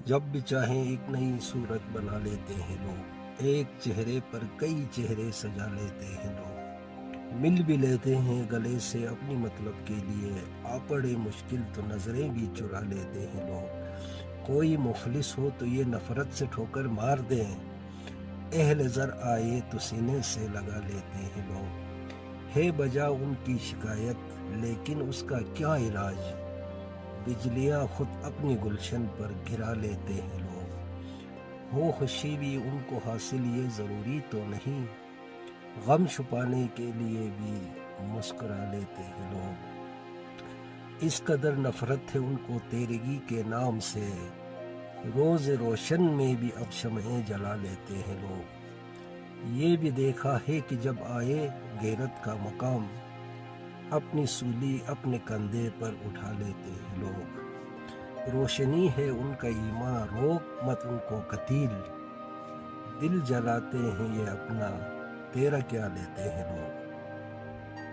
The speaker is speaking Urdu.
جب بھی چاہیں ایک نئی صورت بنا لیتے ہیں لوگ، ایک چہرے پر کئی چہرے سجا لیتے ہیں لوگ، مل بھی لیتے ہیں گلے سے اپنی مطلب کے لیے، آ پڑے مشکل تو نظریں بھی چرا لیتے ہیں لوگ، کوئی مفلس ہو تو یہ نفرت سے ٹھوکر مار دیں، اہل زر آئے تو سینے سے لگا لیتے ہیں لوگ، ہے بجا ان کی شکایت لیکن اس کا کیا علاج، بجلیاں خود اپنی گلشن پر گرا لیتے ہیں لوگ، ہو خوشی بھی ان کو حاصل یہ ضروری تو نہیں، غم چھپانے کے لیے بھی مسکرا لیتے ہیں لوگ، اس قدر نفرت ہے ان کو تیرگی کے نام سے، روز روشن میں بھی اب شمعیں جلا لیتے ہیں لوگ، یہ بھی دیکھا ہے کہ جب آئے غیرت کا مقام، اپنی سولی اپنے کندھے پر اٹھا لیتے ہیں لوگ، روشنی ہے ان کا ایمان روک مت ان کو قتیل، دل جلاتے ہیں یہ اپنا تیرا کیا لیتے ہیں لوگ۔